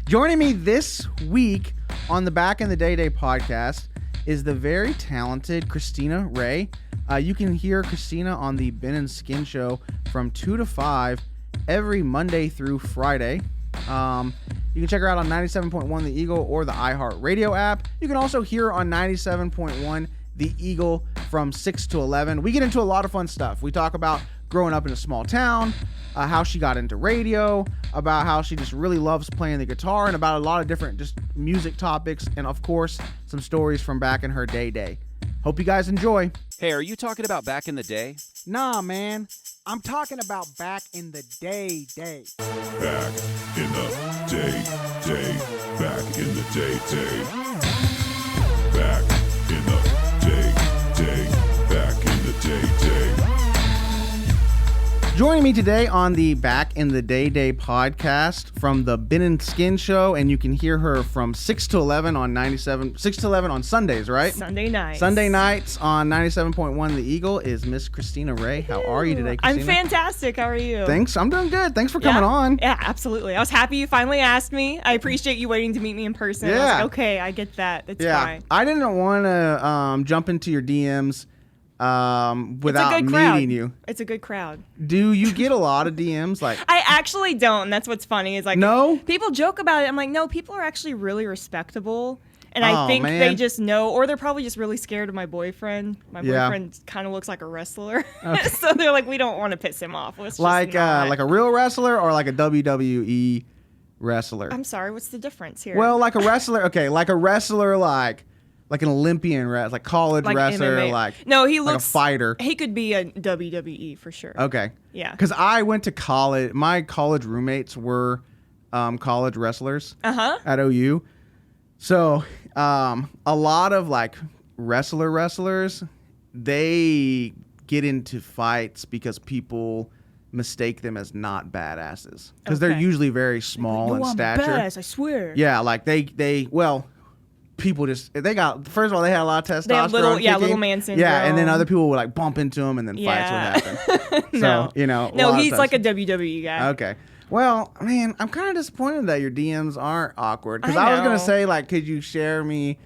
Joining me this week on the Back in the Day podcast is the very talented Krystina Ray. You can hear Krystina on the Ben and Skin show from 2 to 5 every Monday through Friday. You can check her out on 97.1 The Eagle or the iHeartRadio app. You can also hear her on 97.1 The Eagle from 6 to 11. We get into a lot of fun stuff. We talk about growing up in a small town, how she got into radio, about how she just really loves playing the guitar, and about a lot of different just music topics, and of course, some stories from back in her day. Hope you guys enjoy. Hey, are you talking about back in the day? Nah, man. I'm talking about back in the day. Back in the day. Back in the day. Back in the day. Back in the day. Joining me today on the Back in the Day podcast from the Ben and Skin show, and you can hear her from 6 to 11 on 6 to 11 on Sundays, right? Sunday nights on 97.1 The Eagle is Miss Krystina Ray. How are you today, Krystina? I'm fantastic. How are you? Thanks. I'm doing good. Thanks for coming on. Yeah, absolutely. I was happy you finally asked me. I appreciate you waiting to meet me in person. Yeah. I was like, okay, I get that. It's fine. I didn't want to jump into your DMs without meeting you. It's a good crowd. Do you get a lot of DMs? Like, I actually don't. And that's what's funny is like, no? People joke about it. I'm like, no, people are actually really respectable. And I think man. they just know, or they're probably just really scared of my boyfriend. My boyfriend kind of looks like a wrestler. Okay. So they're like, we don't want to piss him off. Let's like just a real wrestler or like a WWE wrestler? I'm sorry, what's the difference here? Well, like a wrestler, okay, like a wrestler like an Olympian wrestler, like college wrestler, MMA. No, he looks like a fighter. He could be a WWE for sure. Okay. Yeah. Because I went to college. My college roommates were college wrestlers at OU. So a lot of like wrestlers, they get into fights because people mistake them as not badasses. Because they're usually very small in stature. I'm badass, I swear. Yeah, like people just, they had a lot of testosterone. They have little man syndrome. Yeah, and then other people would like bump into them and then fights would happen. No. So, No, he's like a WWE guy. Okay. Well, man, I'm kind of disappointed that your DMs aren't awkward. Because I was going to say, like, could you share me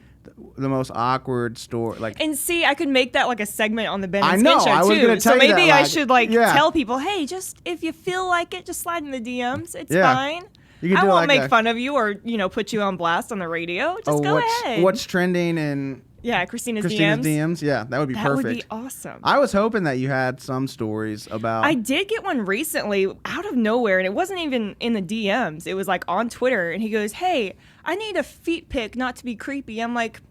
the most awkward story? Like, and see, I could make that like a segment on the Ben I and know, Skin I show was too. gonna So tell you maybe that, I like, should tell people, hey, just if you feel like it, just slide in the DMs. It's fine. I won't make fun of you or put you on blast on the radio. Just go ahead. What's trending in Krystina's DMs? Yeah, that would be perfect. That would be awesome. I was hoping that you had some stories about. I did get one recently out of nowhere, and it wasn't even in the DMs. It was like on Twitter, and he goes, hey, I need a feet pic, not to be creepy. I'm like,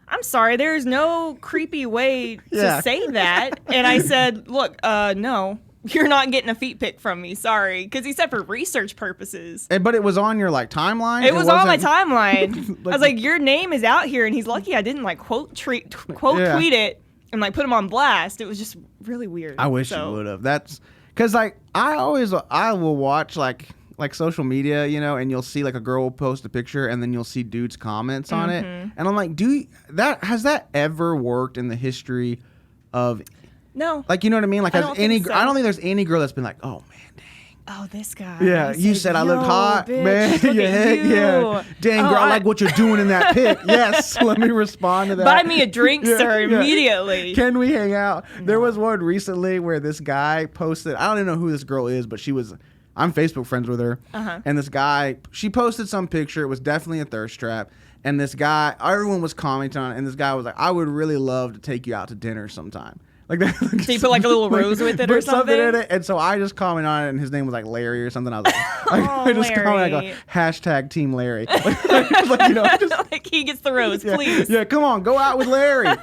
I'm sorry, there's no creepy way to say that. And I said, look, no. You're not getting a feet pic from me, sorry. Because he said for research purposes. But it was on your timeline? It was on my timeline. I was like, your name is out here. And he's lucky I didn't quote tweet it and put him on blast. It was just really weird. I wish you would have. That's because I will watch like social media, and you'll see like a girl will post a picture and then you'll see dudes' comments on it. And I'm like, has that ever worked in the history of... No. Like, you know what I mean? Like, I don't think there's any girl that's been like, oh, man, dang. Oh, this guy. Yeah, you said I looked hot, bitch, man. Look at you. Yeah. Dang, girl, I like what you're doing in that pic. Yes, let me respond to that. Buy me a drink, sir, immediately. Can we hang out? No. There was one recently where this guy posted, I don't even know who this girl is, but I'm Facebook friends with her. And this guy, she posted some picture. It was definitely a thirst trap. And this guy, everyone was commenting on it. And this guy was like, I would really love to take you out to dinner sometime. Like that. So you put like a little rose with it or something? In it. And so I just commented on it, and his name was like Larry or something. I was like, I just commented, I go, hashtag Team Larry. Like he gets the rose, please. Yeah, come on, go out with Larry.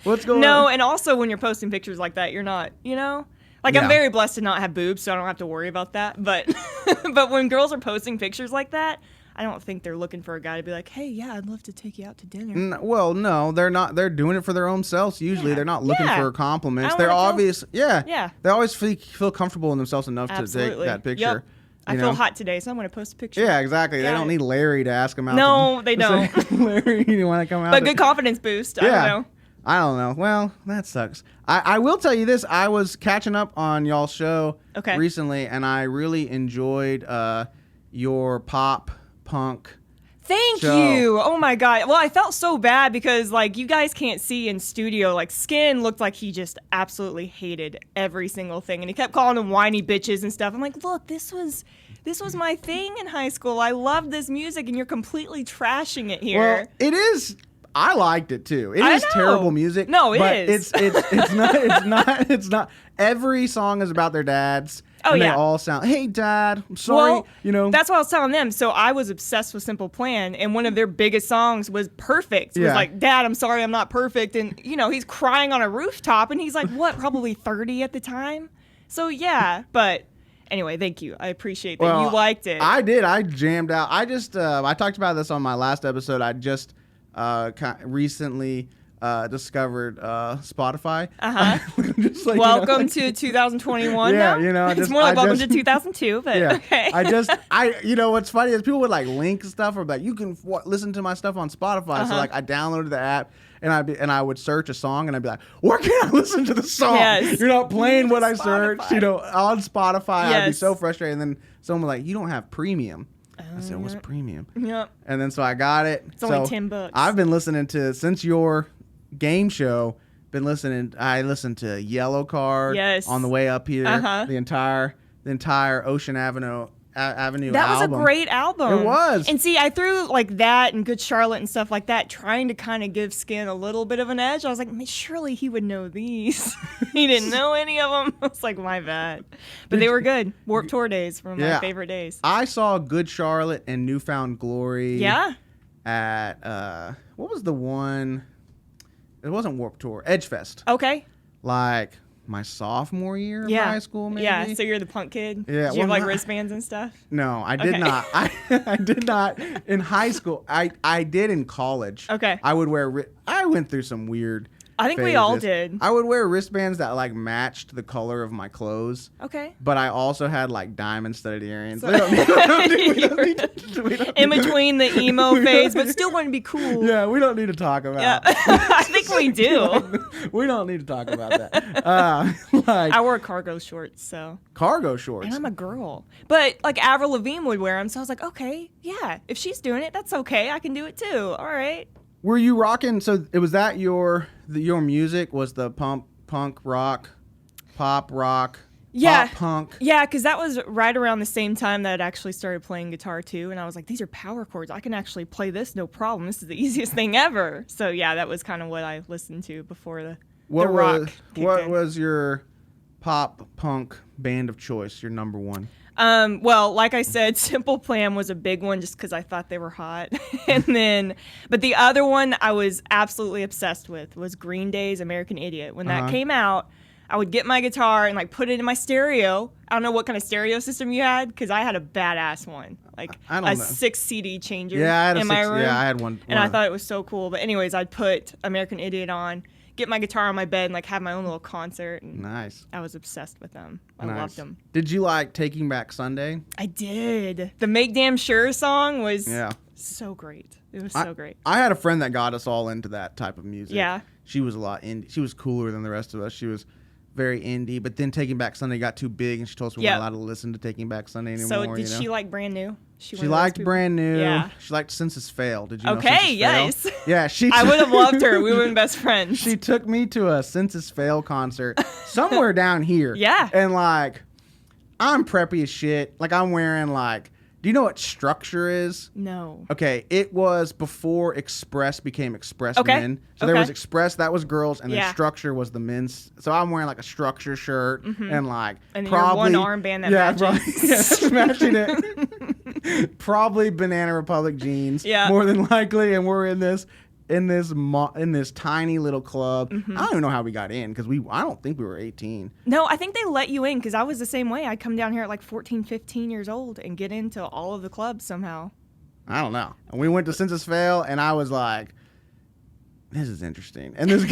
What's going on? No, and also when you're posting pictures like that, you're not, I'm very blessed to not have boobs, so I don't have to worry about that. But but when girls are posting pictures like that, I don't think they're looking for a guy to be like, hey, yeah, I'd love to take you out to dinner. Well, no, they're not. They're doing it for their own selves. Usually, they're not looking for compliments. They're obvious. Yeah. They always feel comfortable in themselves enough to take that picture. Yep. I feel hot today, so I'm going to post a picture. Yeah, exactly. They don't need Larry to ask them out. No, they don't. Larry, you want to come out? But good confidence boost. Yeah. I don't know. Well, that sucks. I will tell you this. I was catching up on y'all's show recently, and I really enjoyed your pop punk Thank So- you. Oh my God. Well, I felt so bad because like you guys can't see in studio, like Skin looked like he just absolutely hated every single thing. And he kept calling them whiny bitches and stuff. I'm like, look, this was my thing in high school. I loved this music and you're completely trashing it here. Well, it is. I liked it too. It I is know. terrible music. No, it but is. It's not. Every song is about their dads. Oh, and yeah. They all sound. Hey, Dad. I'm sorry. Well, you know. that's what I was telling them. So I was obsessed with Simple Plan, and one of their biggest songs was Perfect. It was Yeah. like, Dad, I'm sorry I'm not perfect. And, he's crying on a rooftop, and he's like, what, probably 30 at the time? So, yeah. But anyway, thank you. I appreciate that you liked it. I did. I jammed out. I just. I talked about this on my last episode. I just recently discovered Spotify. Just like, Welcome to 2021 Yeah, now? It's just- more like I welcome just- to 2002, but Yeah, okay. what's funny is people would like link stuff or like you can listen to my stuff on Spotify. So like I downloaded the app and I would search a song and I'd be like, where can I listen to the song? Yes. You're not playing what I Spotify. searched, on Spotify. I'd be Yes. so frustrated. And then someone was like, you don't have premium. I said, what's premium? Yep. And then so I got it. It's only $10. I've been listening to since your game show. I listened to Yellow Card Yes. on the way up here. Uh-huh. The entire Ocean Avenue album. That was a great album. It was. And see, I threw like that and Good Charlotte and stuff like that, trying to kind of give Skin a little bit of an edge. I was like, surely he would know these. He didn't know any of them. I was like, my bad. But they were good. Warped Tour days were my favorite days. I saw Good Charlotte and Newfound Glory. Yeah. At what was the one? It wasn't Warped Tour. Edgefest. Okay. Like my sophomore year of high school, maybe. Yeah. So you're the punk kid. Yeah, Did you have like wristbands and stuff? No, I did Okay. not. I did not in high school. I did in college. Okay. I would wear. I went through some weird. I think we all phases. did. I would wear wristbands that like matched the color of my clothes. Okay. But I also had like diamond studded earrings. So- We don't need In between the emo phase, but still wanting to be cool. Yeah, we don't need to talk about. Yeah. I think we do. We don't need to talk about that. Like I wore cargo shorts, so. cargo shorts. And I'm a girl. But like Avril Lavigne would wear them, so I was like, okay, yeah, if she's doing it, that's okay. I can do it too. All right. Were you rocking? So it was that your music was the punk rock, pop rock, Yeah. pop punk. Yeah, because that was right around the same time that I'd actually started playing guitar too. And I was like, these are power chords. I can actually play this no problem. This is the easiest thing ever. So yeah, that was kind of what I listened to before the rock kicked What in. was your pop punk band of choice? Your number one? Well, like I said, Simple Plan was a big one just because I thought they were hot. But the other one I was absolutely obsessed with was Green Day's American Idiot. When that came out, I would get my guitar and like put it in my stereo. I don't know what kind of stereo system you had because I had a badass one, like I don't a know. 6 CD changer Yeah, I had in my room. Yeah, I had one. And I thought it was so cool. But anyways, I'd put American Idiot on, get my guitar on my bed, and like have my own little concert. And Nice. I was obsessed with them. I Nice. loved them. Did you like Taking Back Sunday? I did. The Make Damn Sure song was Yeah. so great. It was so great. I had a friend that got us all into that type of music. Yeah. She was a lot indie. She was cooler than the rest of us. She was very indie. But then Taking Back Sunday got too big, and she told us we weren't Yep. allowed to listen to Taking Back Sunday anymore. So did you know? she like Brand New? She one of those liked people? Brand New. Yeah. She liked Census Fail. Did you know Okay, Census Fail? yes. Yeah, she. I would have loved her. We would have been best friends. She took me to a Census Fail concert somewhere down here. Yeah. And like, I'm preppy as shit. Like I'm wearing like, do you know what Structure is? No. Okay, it was before Express became Express Okay. Men. So there Okay. was Express, that was girls, and then Yeah. Structure was the men's. So I'm wearing like a Structure shirt and like And then your probably one armband that yeah, matches. probably, yeah, matching it. Probably Banana Republic jeans. Yeah. More than likely, and we're in this tiny little club. Mm-hmm. I don't even know how we got in because I don't think we were 18. No, I think they let you in because I was the same way. I'd come down here at like 14, 15 years old and get into all of the clubs somehow. I don't know. And we went to Census Fail, and I was like, this is interesting. And this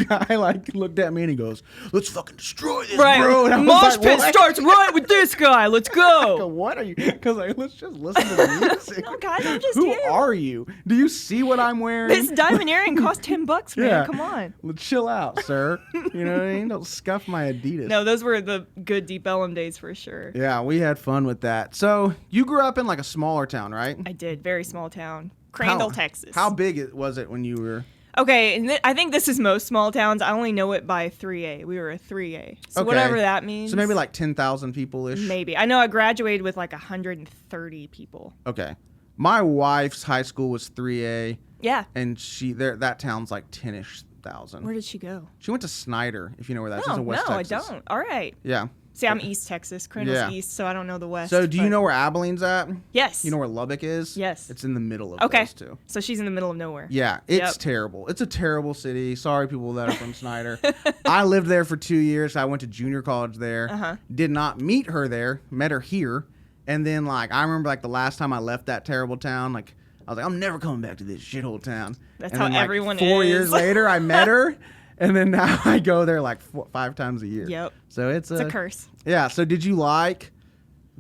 guy like looked at me and he goes, let's fucking destroy this, Right. bro. And I was Mosh like, pit what? starts right with this guy. Let's I go, go. what are you? Because like, let's just listen to the music. No, guys, I'm just Who here. are you? Do you see what I'm wearing? This diamond earring cost $10, man. Yeah. Come on. Let's chill out, sir. You know what I mean? Don't scuff my Adidas. No, those were the good Deep Ellum days for sure. Yeah, we had fun with that. So you grew up in like a smaller town, right? I did. Very small town. Crandall, How- Texas. How big was it when you were? Okay, and I think this is most small towns. I only know it by 3A. We were a 3A. So Okay. whatever that means. So maybe like 10,000 people-ish? Maybe. I know I graduated with like 130 people. Okay. My wife's high school was 3A, Yeah. and that town's like 10-ish thousand. Where did she go? She went to Snyder, if you know where that is. No, It's in West no, Texas. I don't. All right. Yeah. See, I'm East Texas. Crandall's Yeah. East, so I don't know the West. So do you but- know where Abilene's at? Yes. You know where Lubbock is? Yes. It's in the middle of Okay. those two. So she's in the middle of nowhere. Yeah, it's Yep. terrible. It's a terrible city. Sorry, people that are from Snyder. I lived there for 2 years. I went to junior college there. Uh-huh. Did not meet her there. Met her here. And then, like, I remember, like, the last time I left that terrible town, like, I was like, I'm never coming back to this shithole town. That's and how then, like, everyone 4 is. years later, I met her. And then now I go there, like, 5 times a year. Yep. So it's It's a curse. Yeah. So did you like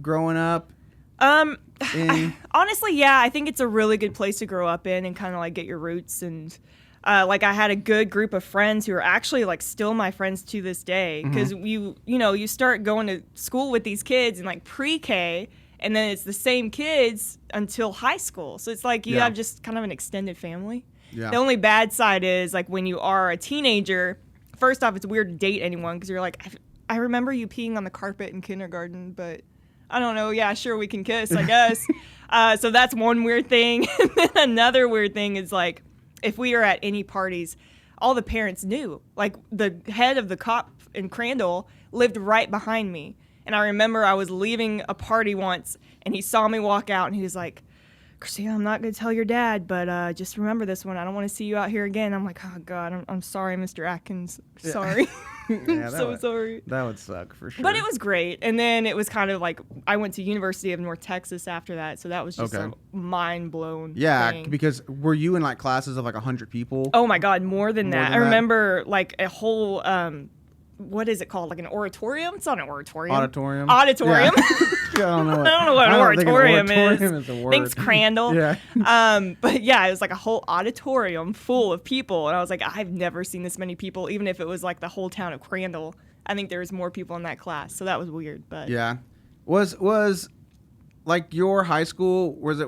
growing up in... Honestly, yeah, I think it's a really good place to grow up in and kind of like get your roots. And like I had a good group of friends who are actually like still my friends to this day because you start going to school with these kids in like pre-K and then it's the same kids until high school. So it's like you Yeah. have just kind of an extended family. Yeah. The only bad side is like when you are a teenager, first off, it's weird to date anyone because you're like, I remember you peeing on the carpet in kindergarten, but I don't know. Yeah, sure, we can kiss, I guess. So that's one weird thing. And then another weird thing is like, if we are at any parties, all the parents knew. Like the head of the cop in Crandall lived right behind me. And I remember I was leaving a party once and he saw me walk out and he was like, Krystina, I'm not going to tell your dad, but just remember this one. I don't want to see you out here again. I'm like, oh, God, I'm sorry, Mr. Atkins. Sorry. Yeah, I'm sorry. That would suck for sure. But it was great. And then it was kind of like I went to University of North Texas after that. So that was just Okay. a mind blown Yeah, thing. because were you in like classes of like 100 people? Oh, my God, more than More that. than I that? remember like a whole, what is it called? Like an oratorium? It's not an oratorium. Auditorium. Auditorium. Yeah. I don't know. I don't know what an oratorium is. Auditorium is a word. Thanks, Crandall. Yeah. But yeah, it was like a whole auditorium full of people. And I was like, I've never seen this many people, even if it was like the whole town of Crandall. I think there was more people in that class. So that was weird. But Yeah. Was like your high school, was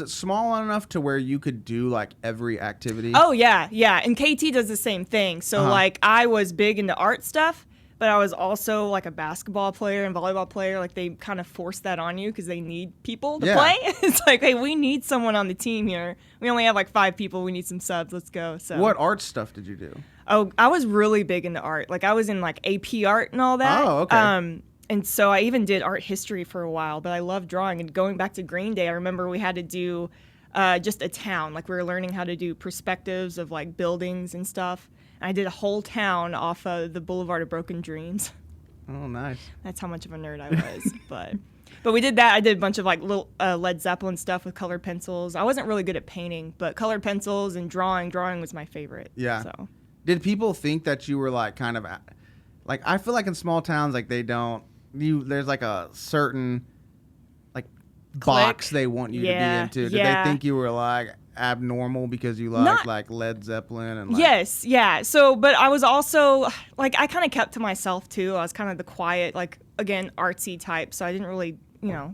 it small enough to where you could do like every activity? Oh, yeah. Yeah. And KT does the same thing. So like I was big into art stuff, but I was also like a basketball player and volleyball player. Like they kind of force that on you because they need people to Yeah. play. It's like, hey, we need someone on the team here. We only have like 5 people. We need some subs. Let's go. So What art stuff did you do? Oh, I was really big into art. Like I was in like AP art and all that. Oh, okay. And so I even did art history for a while, but I love drawing. And going back to Green Day, I remember we had to do just a town. Like we were learning how to do perspectives of like buildings and stuff. And I did a whole town off of the Boulevard of Broken Dreams. Oh, nice. That's how much of a nerd I was. But we did that. I did a bunch of like little Led Zeppelin stuff with colored pencils. I wasn't really good at painting, but colored pencils and drawing was my favorite. Yeah. So. Did people think that you were like kind of like, I feel like in small towns, like there's like a certain like box they want you Yeah, to be into. Did yeah. they think you were like abnormal because you like Led Zeppelin and like, Yes, yeah. So, but I was also like, I kind of kept to myself too. I was kind of the quiet, like again, artsy type. So I didn't really,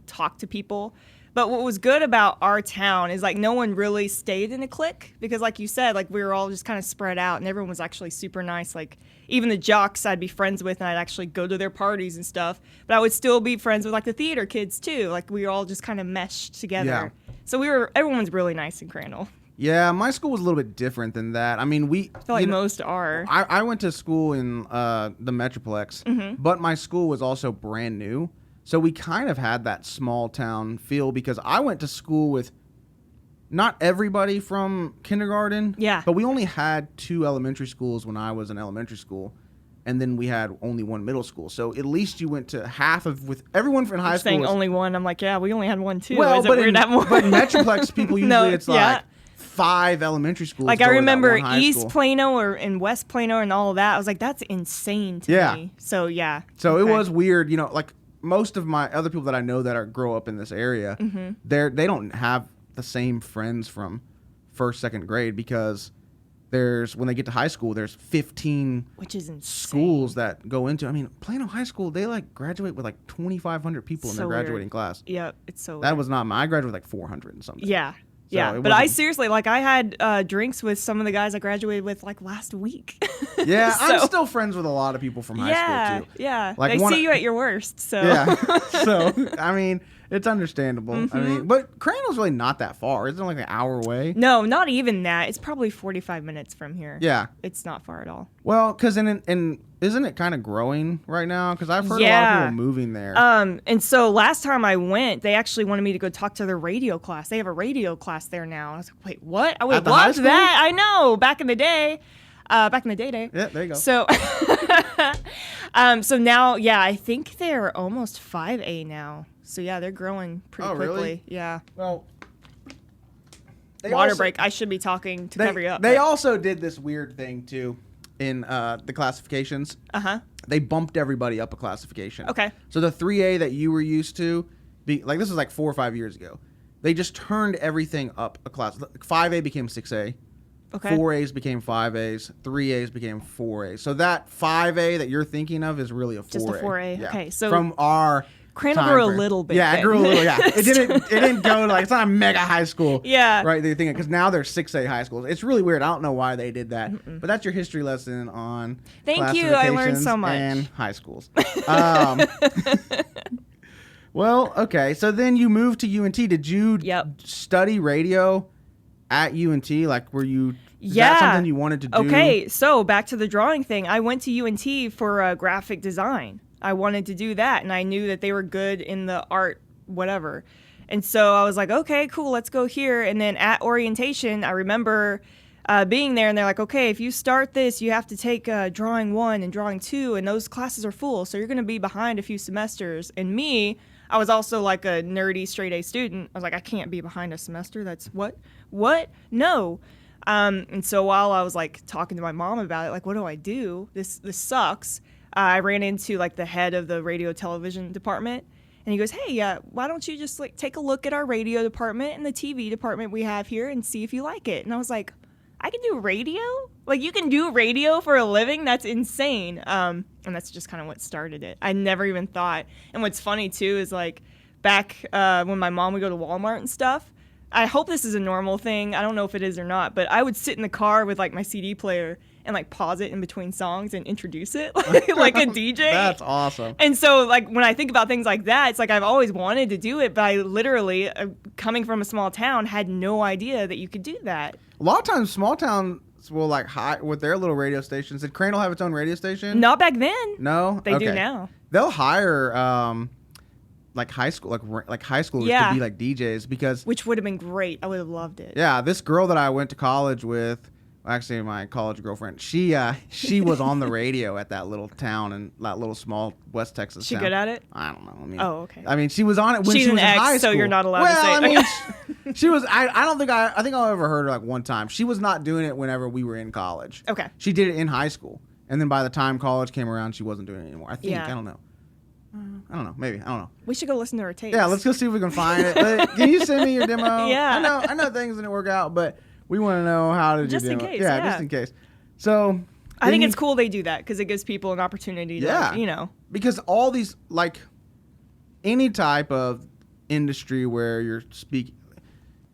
talk to people. But what was good about our town is like no one really stayed in a clique because, like you said, like we were all just kind of spread out and everyone was actually super nice. Like even the jocks I'd be friends with and I'd actually go to their parties and stuff. But I would still be friends with like the theater kids too. Like we were all just kind of meshed together. Yeah. So everyone's really nice in Crandall. Yeah, my school was a little bit different than that. I mean, I feel like most are. I went to school in the Metroplex, but my school was also brand new. So we kind of had that small town feel because I went to school with not everybody from kindergarten. Yeah. But we only had 2 elementary schools when I was in elementary school. And then we had only 1 middle school. So at least you went to half of, with everyone from high school. Saying only one. I'm like, yeah, we only had one too. Well, Is it but weird to have more? but Metroplex people usually it's yeah. like 5 elementary schools. Like go I to that remember one high East school. Plano and West Plano and all of that. I was like, that's insane to Yeah. me. So yeah. So it Okay. was weird, like most of my other people that I know that grow up in this area, Mm-hmm. they don't have the same friends from first, second grade because when they get to high school, there's 15 Which is insane. schools that go into. I mean, Plano High School, they like graduate with like 2,500 people in So their weird. graduating class. Yep, it's so That weird. was not I graduated with like 400 and something. Yeah. Yeah, it but I wasn't- seriously, like, I had drinks with some of the guys I graduated with, like, last week. Yeah, I'm So- still friends with a lot of people from high yeah, school too. yeah. Like, They one- see you at your worst, so. Yeah. So, I mean, it's understandable. I Mm-hmm. mean, but Crandall's really not that far. Isn't it like an hour away? No, not even that. It's probably 45 minutes from here. Yeah. It's not far at all. Well, because in isn't it kind of growing right now? Because I've heard a lot Yeah. of people moving there. And so last time I went, they actually wanted me to go talk to their radio class. They have a radio class there now. I was like, wait, what? Oh, wait, At the high what's school? that? I know. Back in the day. Back in the day. Yeah, there you go. So, so now, yeah, I think they're almost 5A now. So yeah, they're growing pretty Oh, quickly. really? Yeah. Well, they Water also- break. I should be talking to cover you up. They also did this weird thing too in the classifications. Uh-huh. They bumped everybody up a classification. Okay. So the 3A that you were used to, like this was like 4 or 5 years ago, they just turned everything up a class. 5A became 6A. Okay. 4As became 5As. 3As became 4As. So that 5A that you're thinking of is really a 4A. Just a 4A. Yeah. Okay, so from our Crandall time grew a frame. little bit Yeah, it then. grew a little. Yeah, it didn't go to like it's not a mega high school. Yeah. Right. They're thinking because now there's 6A high schools. It's really weird. I don't know why they did that, but that's your history lesson on. Thank you. I learned so classifications much. And high schools. Well, okay. So then you moved to UNT. Did you Yep. study radio at UNT? Like, were you? Is Yeah. that something you wanted to do? Okay, so back to the drawing thing. I went to UNT for graphic design. I wanted to do that, and I knew that they were good in the art, whatever. And so I was like, okay, cool, let's go here. And then at orientation, I remember being there, and they're like, okay, if you start this, you have to take drawing 1 and drawing 2, and those classes are full, so you're going to be behind a few semesters. And me, I was also like a nerdy straight A student. I was like, I can't be behind a semester. That's what? No. And so while I was like talking to my mom about it, like, what do I do? This sucks. I ran into like the head of the radio television department, and he goes, hey, why don't you just like take a look at our radio department and the TV department we have here and see if you like it? And I was like, I can do radio? Like, you can do radio for a living? That's insane. And that's just kind of what started it. I never even thought. And what's funny too is like back when my mom would go to Walmart and stuff, I hope this is a normal thing. I don't know if it is or not, but I would sit in the car with like my CD player and like pause it in between songs and introduce it like a DJ. That's awesome. And so like when I think about things like that, it's like I've always wanted to do it, but I literally, coming from a small town, had no idea that you could do that. A lot of times, small towns will like hire with their little radio stations. Did Crandall have its own radio station? Not back then. No, They do Okay. now. They'll hire like high school, like high schoolers Yeah. to be like DJs because Which would have been great. I would have loved it. yeah, this girl that I went to college with, actually my college girlfriend, she was on the radio at that little town and that little small West Texas She town. good at it? I don't know. I mean, Oh, okay. I mean, she was on it when She's she was an in ex, high so school. you're not allowed to well, say I it. mean, she was. I don't think I think I ever heard her like one time. She was not doing it whenever we were in college. Okay. She did it in high school, and then by the time college came around, she wasn't doing it anymore. I think Yeah. I don't know. I don't know. Maybe I don't know. We should go listen to her tapes. Yeah, let's go see if we can find it. But can you send me your demo? Yeah. I know things didn't work out, but we want to know how to Just do in it. case, Yeah, yeah. just in case. So I think then it's cool they do that because it gives people an opportunity to, Yeah. you know. because all these like any type of industry where you're speaking,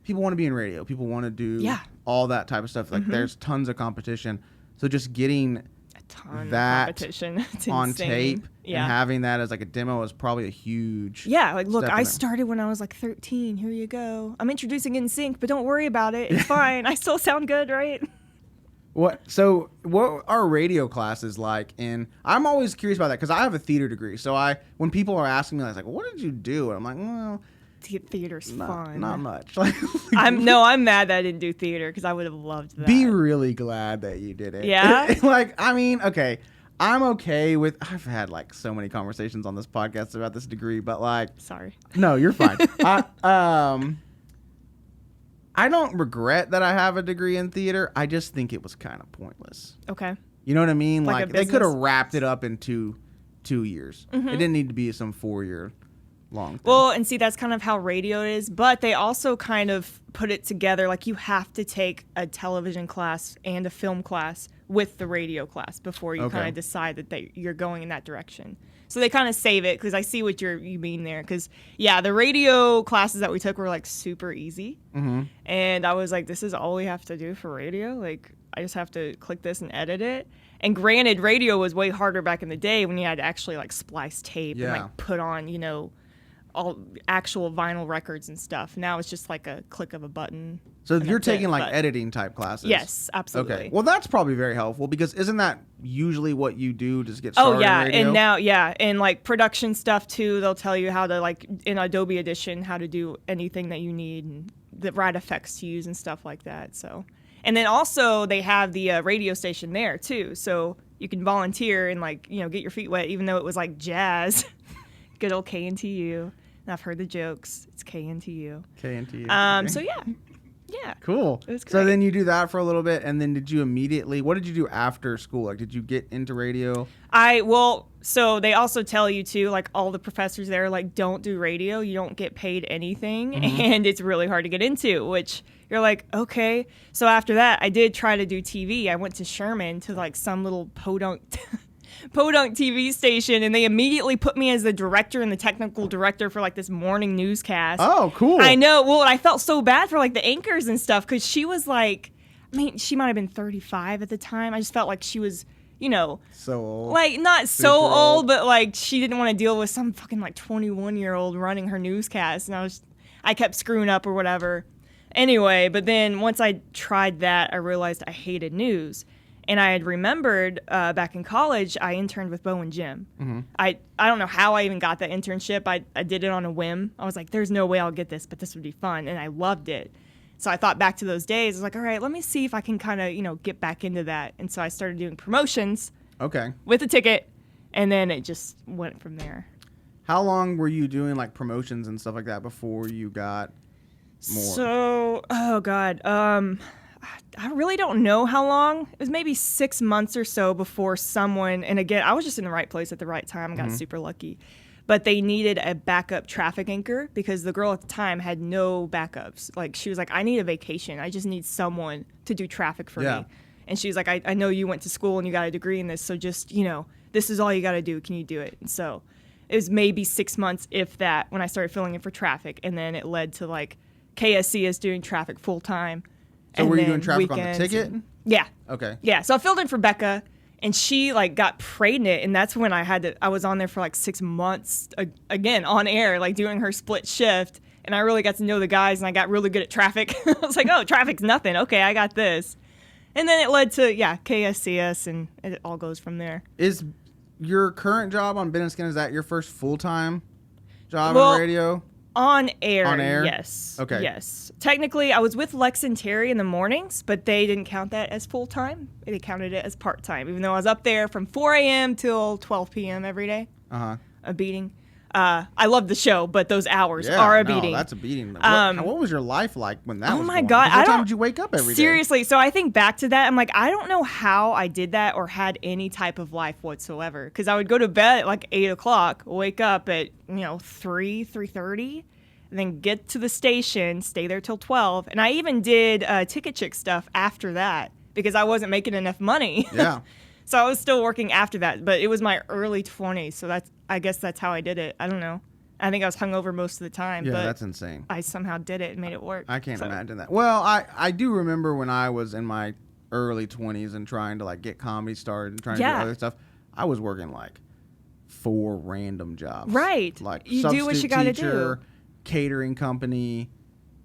people want to be in radio. People want to do Yeah. all that type of stuff. Like there's tons of competition. So just getting A ton that of competition. It's on insane. tape Yeah. and having that as like a demo is probably a huge Yeah, like, look, step in I there. started when I was like 13. Here you go. I'm introducing NSYNC, but don't worry about it. It's fine. I still sound good, right? What are radio classes like? And I'm always curious about that because I have a theater degree. So when people are asking me, I was like, well, "What did you do?" And I'm like, "Well, Theater's fun. not much." Like, I'm mad that I didn't do theater because I would have loved that. be really glad that you did it. Yeah? Like, I mean, okay, I'm okay with. I've had like so many conversations on this podcast about this degree, but like, Sorry. no, you're fine. I don't regret that I have a degree in theater. I just think it was kind of pointless. Okay. You know what I mean? Like a Like they could have business? wrapped it up in two years. It didn't need to be some 4-year long thing. Well, and see, that's kind of how radio is, but they also kind of put it together. Like, you have to take a television class and a film class with the radio class before you Okay. kind of decide that you're going in that direction. So they kind of save it, because I see what you mean there. Because, yeah, the radio classes that we took were, like, super easy. Mm-hmm. And I was like, this is all we have to do for radio? Like, I just have to click this and edit it? And granted, radio was way harder back in the day when you had to actually, like, splice tape and, Yeah. like, put on, you know, all actual vinyl records and stuff. Now it's just like a click of a button. So and you're that's it, taking like but- editing type classes. Yes, absolutely. Okay. Well, that's probably very helpful because isn't that usually what you do to get started? Oh yeah, in radio? and now and like production stuff too. They'll tell you how to, like, in Adobe Audition, how to do anything that you need and the right effects to use and stuff like that. So, and then also they have the radio station there too, so you can volunteer and, like, you know, get your feet wet, even though it was like jazz. Good old KNTU. And I've heard the jokes. It's KNTU. KNT. So yeah. Cool. It was So great. then you do that for a little bit, and then what did you do after school? Like, did you get into radio? So they also tell you too, like, all the professors there, like, don't do radio. You don't get paid anything, and it's really hard to get into, which you're like, okay. So after that, I did try to do TV. I went to Sherman to, like, some little podunk TV station, and they immediately put me as the director and the technical director for, like, this morning newscast. Oh, cool. I know. Well, I felt so bad for, like, the anchors and stuff, because she was like, I mean, she might have been 35 at the time. I just felt like she was, you know, So old. like, not so Super old, old. but, like, she didn't want to deal with some fucking, like, 21-year-old running her newscast, and I kept screwing up or whatever. Anyway, but then once I tried that, I realized I hated news. And I had remembered back in college, I interned with Bo and Jim. Mm-hmm. I don't know how I even got that internship. I did it on a whim. I was like, there's no way I'll get this, but this would be fun. And I loved it. So I thought back to those days. I was like, all right, let me see if I can kind of, you know, get back into that. And so I started doing promotions Okay. with a ticket. And then it just went from there. How long were you doing like promotions and stuff like that before you got more? So, oh God, I really don't know how long. It was maybe 6 months or so before someone, and again, I was just in the right place at the right time. I got super lucky. But they needed a backup traffic anchor because the girl at the time had no backups. Like, she was like, I need a vacation. I just need someone to do traffic for Yeah. me. And she's like, I know you went to school and you got a degree in this, so just, you know, this is all you got to do. Can you do it? And so it was maybe 6 months, if that, when I started filling in for traffic. And then it led to, like, KSCS doing traffic full time. So and were you then doing traffic on the weekends ticket? and- yeah. Okay. Yeah. So I filled in for Becca, and she, like, got pregnant, and that's when I was on there for like 6 months again on air, like, doing her split shift. And I really got to know the guys, and I got really good at traffic. I was like, oh, traffic's nothing. Okay, I got this. And then it led to, KSCS, and it all goes from there. Is your current job on Ben and Skin, is that your first full-time job Well, in radio? On air. On air? Yes. Okay. Yes. Technically, I was with Lex and Terry in the mornings, but they didn't count that as full-time. They counted it as part-time, even though I was up there from 4 a.m. till 12 p.m. every day. Uh-huh. A beating. I love the show, but those hours Yeah, are a no, beating. that's a beating. Um, what was your life like when that oh was my going on? God, 'Cause what I time don't- did you wake up every day? Seriously, so I think back to that, I'm like, I don't know how I did that or had any type of life whatsoever. Because I would go to bed at like 8 o'clock, wake up at, 3:30, and then get to the station, stay there till 12. And I even did Ticket Chick stuff after that because I wasn't making enough money. Yeah. So I was still working after that, but it was my early 20s, so I guess that's how I did it. I don't know. I think I was hungover most of the time, Yeah, but that's insane. I somehow did it and made it work. I can't So- imagine that. Well, I do remember when I was in my early 20s and trying to like get comedy started and trying to do Yeah. other stuff. I was working like 4 random jobs. Right. Like You do what you gotta teacher, do. catering company,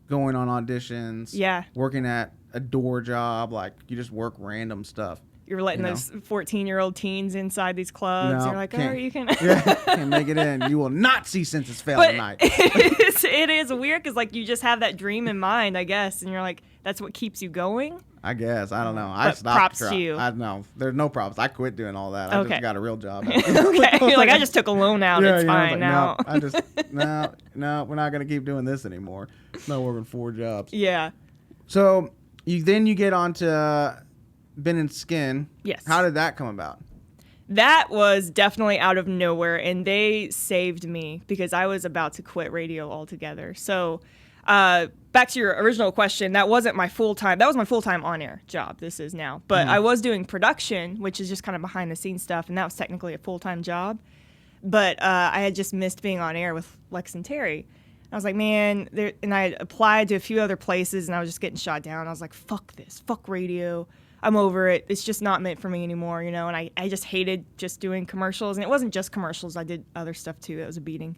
going on auditions. Yeah. Working at a door job. Like you just work random stuff. You're letting You know? those 14-year-old teens inside these clubs. No, You're like, can't. oh, you can. Yeah, can't make it in. You will not see Census Fail But tonight. it is weird because, like, you just have that dream in mind, I guess, and you're like, that's what keeps you going. I guess. I don't know. I But stopped. props to you. I know. There's no props. I quit doing all that. I Okay. just got a real job. Okay. You're like, I just took a loan out. It's I was fine like, now. No, no, we're not going to keep doing this anymore. No, working 4 jobs. Yeah. So you get onto Bin and Skin. Yes. How did that come about? That was definitely out of nowhere, and they saved me because I was about to quit radio altogether. So, back to your original question, that wasn't my full-time. That was my full-time on-air job. This is now. But I was doing production, which is just kind of behind-the-scenes stuff, and that was technically a full-time job. But I had just missed being on air with Lex and Terry. I was like, man, and I had applied to a few other places, and I was just getting shot down. I was like, fuck this. Fuck radio. I'm over it. It's just not meant for me anymore, and I just hated just doing commercials. And it wasn't just commercials. I did other stuff, too. That was a beating.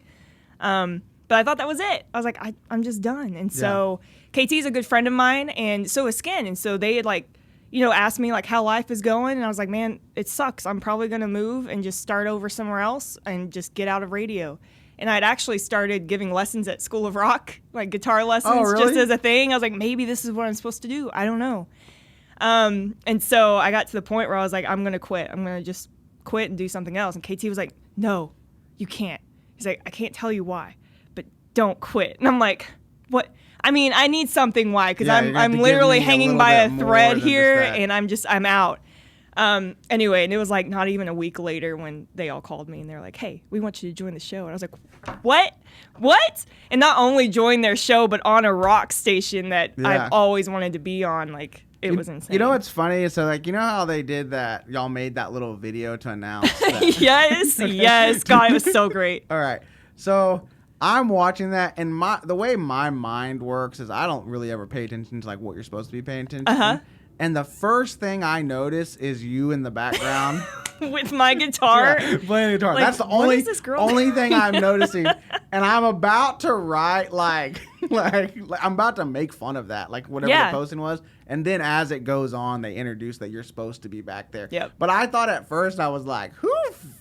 But I thought that was it. I was like, I'm just done. And so KT's a good friend of mine, and so is Skin. And so they had, asked me, how life is going. And I was like, man, it sucks. I'm probably going to move and just start over somewhere else and just get out of radio. And I'd actually started giving lessons at School of Rock, guitar lessons, just as a thing. I was like, maybe this is what I'm supposed to do. I don't know. And so I got to the point where I was like, I'm going to quit. I'm going to just quit and do something else. And KT was like, no, you can't. He's like, I can't tell you why, but don't quit. And I'm like, what? I mean, I need something why, because I'm literally hanging by a thread here, and I'm out. Anyway, and it was not even a week later when they all called me and they're like, hey, we want you to join the show. And I was like, what? And not only join their show, but on a rock station that I've always wanted to be on. It was insane. You know what's funny? So, you know how they did that? Y'all made that little video to announce that. yes. God, it was so great. All right. So, I'm watching that, and the way my mind works is I don't really ever pay attention to, what you're supposed to be paying attention to. And the first thing I notice is you in the background. With my guitar? Yeah, playing the guitar. That's the only thing I'm noticing. And I'm about to write, I'm about to make fun of that, whatever the posting was. And then as it goes on, they introduce that you're supposed to be back there. Yep. But I thought at first, I was like, who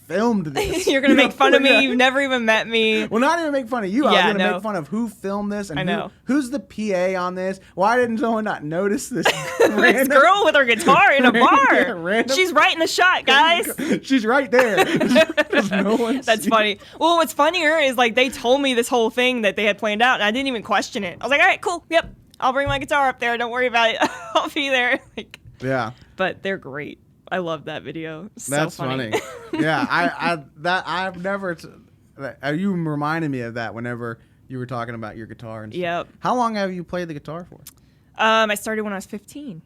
filmed this? You're going to make fun of me? You've never even met me. Well, not even make fun of you. I was going to make fun of who filmed this and who's the PA on this. Why didn't someone not notice this? This girl with her guitar in a bar. She's right in the shot, guys. She's right there. There's no one. That's funny. Well, what's funnier is they told me this whole thing that they had planned out, and I didn't even question it. I was like, all right, cool. Yep. I'll bring my guitar up there. Don't worry about it. I'll be there. Yeah. But they're great. I love that video. It's That's so funny. Yeah. I've never. You reminded me of that whenever you were talking about your guitar and stuff. Yep. How long have you played the guitar for? I started when I was 15.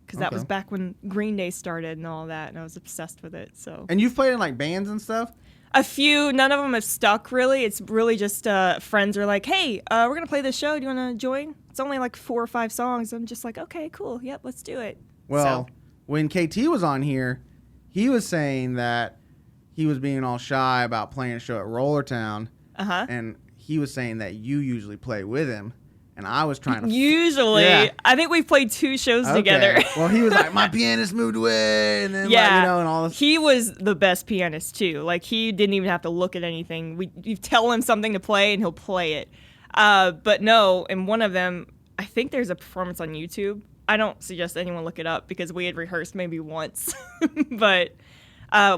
Because that was back when Green Day started and all that, and I was obsessed with it. So. And you've played in bands and stuff? A few. None of them have stuck, really. It's really just friends are like, hey, we're going to play this show. Do you want to join? It's only 4 or 5 songs. I'm just like, okay, cool. Yep, let's do it. Well, when KT was on here, he was saying that he was being all shy about playing a show at Rollertown. And he was saying that you usually play with him. And I was trying to... Usually. Yeah. I think we've played 2 shows together. Well, he was like, my pianist moved away. And then, and all this. He was the best pianist, too. He didn't even have to look at anything. You tell him something to play, and he'll play it. But no, in one of them, I think there's a performance on YouTube. I don't suggest anyone look it up because we had rehearsed maybe once. But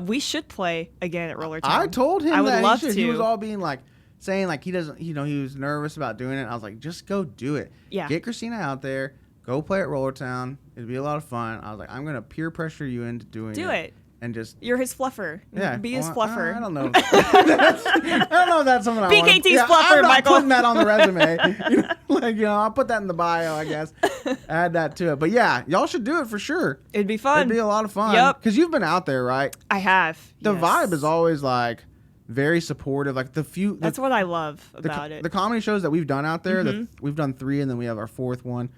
we should play again at Rollertown. I told him I would love to. He was all being saying he doesn't, he was nervous about doing it. I was like, just go do it. Yeah. Get Krystina out there. Go play at Rollertown. It'd be a lot of fun. I was like, I'm going to peer pressure you into doing it. Do it. And just... You're his fluffer. Yeah. Be his fluffer. I don't know. I don't know if that's something I want. BKT's fluffer, I'm not Michael. putting that on the resume. I'll put that in the bio, I guess. Add that to it. But yeah, y'all should do it for sure. It'd be fun. It'd be a lot of fun. Yep. Because you've been out there, right? I have. The vibe is always very supportive. That's what I love about it. The comedy shows that we've done out there, we've done 3 and then we have our 4th one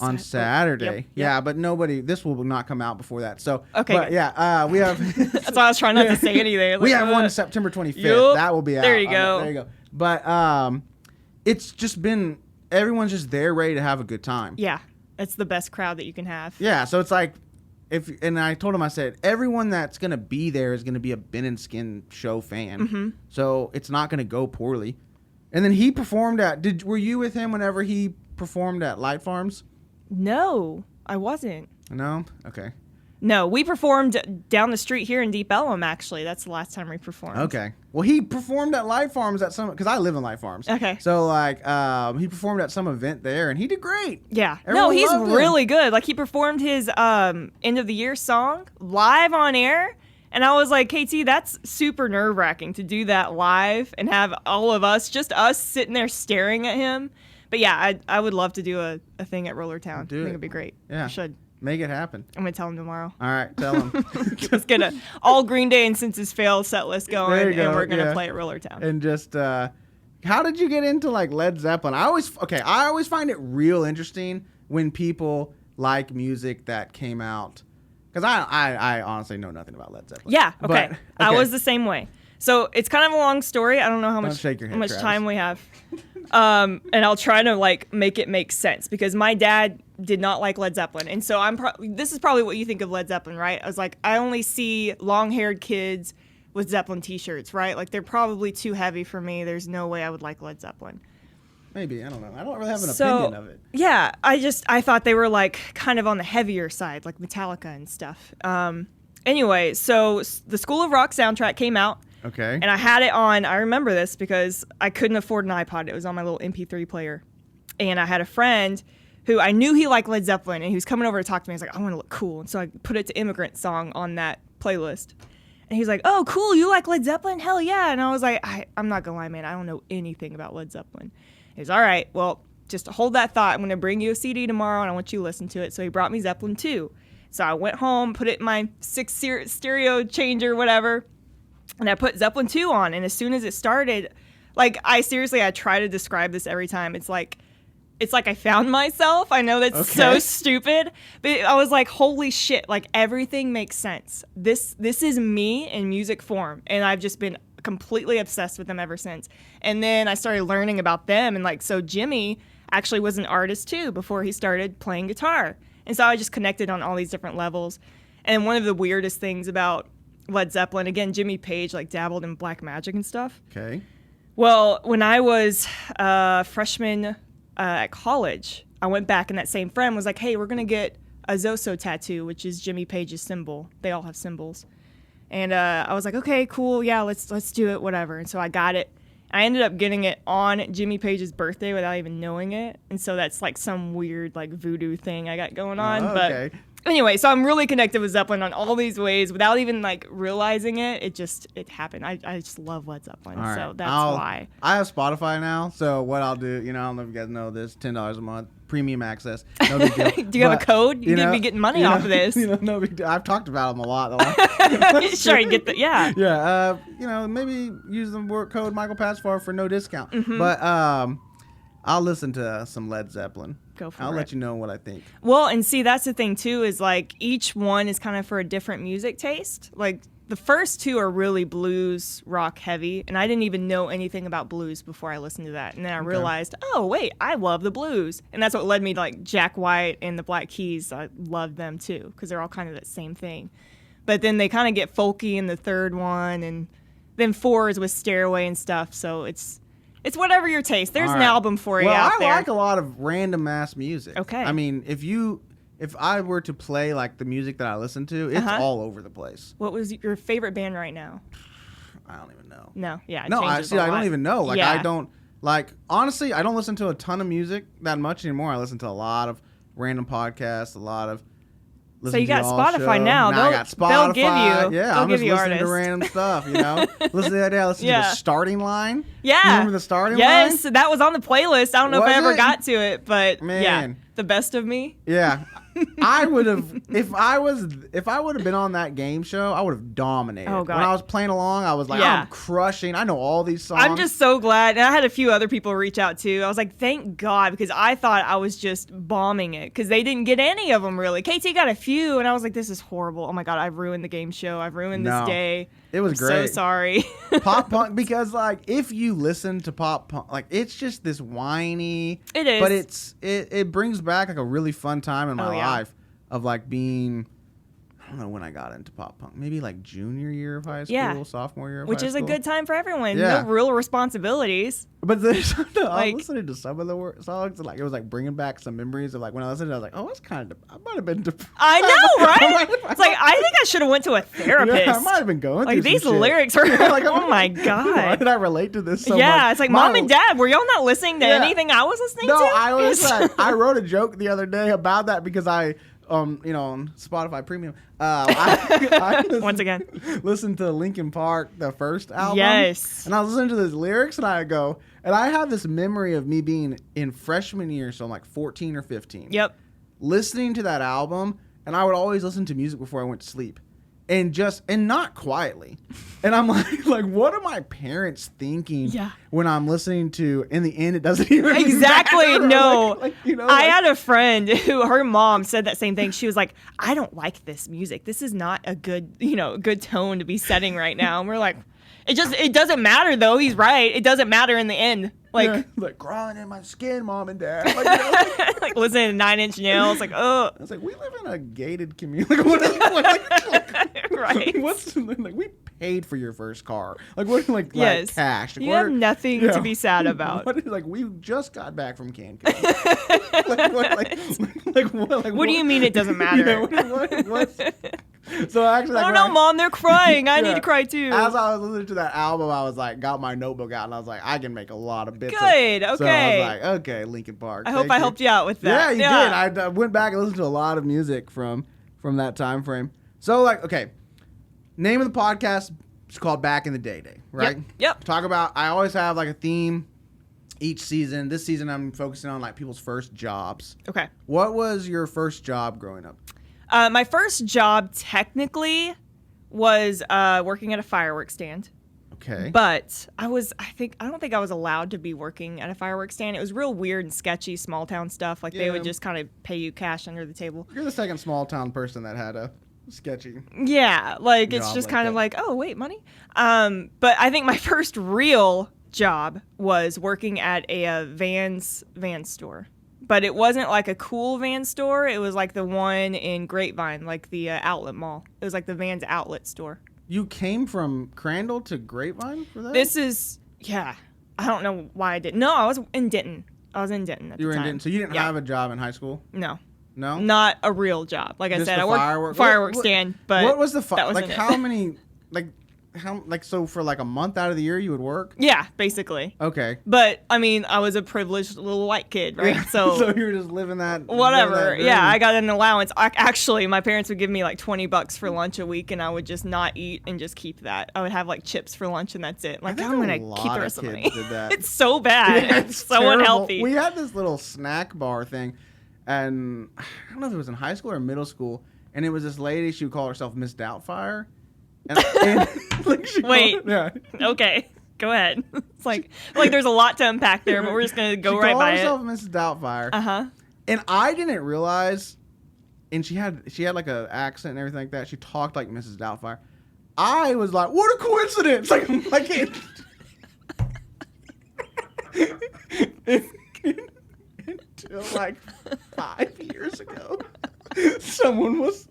on Saturday. Yeah, but this will not come out before that. So, okay. But yeah, we have. That's why I was trying not to say anything. We have one September 25th. That will be out. There you go. There you go. But it's just been, everyone's just there ready to have a good time. Yeah, it's the best crowd that you can have. Yeah, so it's and I told him, I said, everyone that's going to be there is going to be a Bin and Skin show fan. So it's not going to go poorly. And then he performed were you with him whenever he performed at Light Farms? No, I wasn't. No? Okay. No, we performed down the street here in Deep Ellum, actually. That's the last time we performed. Okay. Well, he performed at Light Farms at some, because I live in Light Farms. Okay. So, like, he performed at some event there, and he did great. Yeah. Everyone No, he's loved him. really good. Like, he performed his end of the year song live on air. And I was like, KT, that's super nerve-wracking to do that live and have all of us, just us, sitting there staring at him. But yeah, I would love to do a thing at Roller Town. Do I think it. it'd be great. Yeah. I should. Make it happen. I'm going to tell him tomorrow. All right, tell him. Let's get a all Green Day and Senses Fail set list There going, you go, and we're going to yeah. play at Roller Town. And just, how did you get into, like, Led Zeppelin? I always find it real interesting when people like music that came out. Because I honestly know nothing about Led Zeppelin. Yeah, okay. But, I was the same way. So it's kind of a long story. I don't know how Don't much shake your head, how much Travis. time we have. And I'll try to like make it make sense because my dad did not like Led Zeppelin. And so this is probably what you think of Led Zeppelin, right? I was like, I only see long-haired kids with Zeppelin t-shirts, right? Like they're probably too heavy for me. There's no way I would like Led Zeppelin. Maybe, I don't know. I don't really have an opinion of it. Yeah, I thought they were like kind of on the heavier side, like Metallica and stuff. Anyway, so the School of Rock soundtrack came out. Okay. And I had it on, I remember this because I couldn't afford an iPod. It was on my little MP3 player. And I had a friend who I knew he liked Led Zeppelin, and he was coming over to talk to me. I was like, I want to look cool. And so I put it to Immigrant Song on that playlist. And he's like, oh, cool, you like Led Zeppelin? Hell yeah. And I was like, I'm not going to lie, man. I don't know anything about Led Zeppelin. He was, all right, well, just hold that thought. I'm going to bring you a CD tomorrow, and I want you to listen to it. So he brought me Zeppelin 2. So I went home, put it in my 6 stereo changer, whatever. And I put Zeppelin 2 on, and as soon as it started, like, I try to describe this every time. It's like I found myself. I know that's so stupid, but I was like, holy shit, like, everything makes sense. This is me in music form, and I've just been completely obsessed with them ever since. And then I started learning about them, and, like, so Jimmy actually was an artist, too, before he started playing guitar. And so I just connected on all these different levels. And one of the weirdest things about Led Zeppelin, again, Jimmy Page like dabbled in black magic and stuff. Okay. Well, when I was a freshman at college, I went back and that same friend was like, hey, we're going to get a Zoso tattoo, which is Jimmy Page's symbol. They all have symbols. And I was like, okay, cool. Yeah, let's do it, whatever. And so I got it. I ended up getting it on Jimmy Page's birthday without even knowing it. And so that's like some weird like voodoo thing I got going on. Okay. But anyway, so I'm really connected with Zeppelin on all these ways without even like realizing it. It happened. I just love Led Zeppelin. All right. So that's why. I have Spotify now, so what I'll do, I don't know if you guys know this, $10 a month, premium access. No big deal. Do you have a code? You're going to be getting money off of this. No big deal. I've talked about them a lot. Sure, you get the, yeah. Yeah, maybe use the word code Michael Pasvar for no discount. Mm-hmm. But I'll listen to some Led Zeppelin. Go for I'll it. let you know what I think. Well, and see, that's the thing, too, is like each one is kind of for a different music taste. Like the first two are really blues, rock heavy, and I didn't even know anything about blues before I listened to that. And then I realized, oh, wait, I love the blues. And that's what led me to like Jack White and the Black Keys. I love them, too, because they're all kind of that same thing. But then they kind of get folky in the third one, and then 4 is with Stairway and stuff, so it's whatever your taste. There's an album for you out there. I like a lot of random ass music. Okay. I mean, if I were to play like the music that I listen to, it's all over the place. What was your favorite band right now? I don't even know. No, yeah. It No, changes a I don't lot. even know. Like, Yeah. I don't, like, honestly, I don't listen to a ton of music that much anymore. I listen to a lot of random podcasts, a lot of. So you got Y'all Spotify show. now. I got Spotify. They'll give you. Yeah, they'll I'm give just you listening to artists. random stuff, listen to that. I listen to Yeah. the starting line. Yeah. You remember the starting line? Yes, that was on the playlist. I don't know if Was I ever it? got to it, but yeah, Man. the best of me. Yeah. I would have if I would have been on that game show, I would have dominated. Oh, God. When I was playing along, I was like, Yeah. I'm crushing. I know all these songs. I'm just so glad. And I had a few other people reach out too. I was like, thank God, because I thought I was just bombing it because they didn't get any of them really. KT got a few, and I was like, this is horrible. Oh my God, I've ruined the game show. I've ruined No. this day. It was I'm great. so sorry. Pop punk, because like if you listen to pop punk, like it's just this whiny. It is. But it brings back like a really fun time in my Oh, yeah. life of like being, I don't know when I got into pop punk. Maybe like junior year of high school, Yeah. sophomore year of Which high is school. a good time for everyone. Yeah. No real responsibilities. But there's I Like- was listening to some of the songs, and like it was like bringing back some memories of like when I listened. I was like, oh, it's kind of. I might have been. I know, right? It's like, I think I should have went to a therapist. Yeah, I might have been going like, through these some shit. lyrics are, Like, oh my Why God. did I relate to this so much? Yeah, it's like, Mom and Dad, were y'all not listening to Yeah. anything I was listening No, to? I was like, I wrote a joke the other day about that because I, on Spotify Premium, I Once again. listened to Linkin Park, the first album. Yes. And I was listening to those lyrics, and I have this memory of me being in freshman year, so I'm like 14 or 15. Yep. Listening to that album, and I would always listen to music before I went to sleep. And not quietly. And I'm like, what are my parents thinking Yeah. when I'm listening to, in the end, it doesn't even Exactly. matter. No. I like- had a friend who, her mom said that same thing. She was like, I don't like this music. This is not a good, good tone to be setting right now. And we're like, it doesn't matter though. He's right. It doesn't matter in the end. Like, yeah, like crawling in my skin, Mom and Dad. Like, like listening to Nine Inch Nails. Like, oh, I was like, we live in a gated community. Like, right. What's like we paid for your first car? Like what? Like Yes. cash? Like, You what have are- nothing yeah. to be sad about. Like we just got back from Cancun. What do you mean it doesn't matter? Yeah, what's- So actually, like, Oh when no, Mom, they're crying. I need Yeah. to cry too. As I was listening to that album, I was like, got my notebook out, and I was like, I can make a lot of bits. Good, So I okay. was like, okay, Linkin Park. I hope thank I you. helped you out with Yeah, that. you did. I went back and listened to a lot of music from that time frame. So, like, okay, name of the podcast is called Back in the Day, right? Yep. Talk about. I always have like a theme each season. This season, I'm focusing on like people's first jobs. Okay. What was your first job growing up? My first job technically was working at a fireworks stand. Okay. But I don't think I was allowed to be working at a fireworks stand. It was real weird and sketchy, small town stuff. Like they Yeah. would just kind of pay you cash under the table. You're the second small town person that had a sketchy. Yeah, like it's Job just like kind of that. like, oh wait, money. But I think my first real job was working at a van store. But it wasn't like a cool van store. It was like the one in Grapevine, like the outlet mall. It was like the Vans outlet store. You came from Crandall to Grapevine for that? I don't know why I didn't. No, I was in Denton. I was in Denton at You the were in time. Denton, so you didn't Yeah. have a job in high school? No, No? not a real job. Like I Just said, the I worked firework- fireworks what- stand, but what was the that wasn't like it. how many so for like a month out of the year you would work? Yeah, basically. Okay. But I mean, I was a privileged little white kid, right? So you were just living that Whatever. living that Yeah, dream. I got an allowance. Actually, my parents would give me like $20 for lunch a week, and I would just not eat and just keep that. I would have like chips for lunch, and that's it. Like, think I'm a gonna lot keep the of rest of the kids money. did that. It's so bad. Yeah, it's so terrible. unhealthy. We had this little snack bar thing, and I don't know if it was in high school or middle school, and it was this lady. She would call herself Miss Doubtfire. And like she Wait. yeah. Okay, go ahead. It's like there's a lot to unpack there, but we're just gonna go She right called by herself it. Mrs. Doubtfire. Uh-huh. And I didn't realize, and she had like a accent and everything like that. She talked like Mrs. Doubtfire. I was like, what a coincidence! Like until like 5 years ago, someone was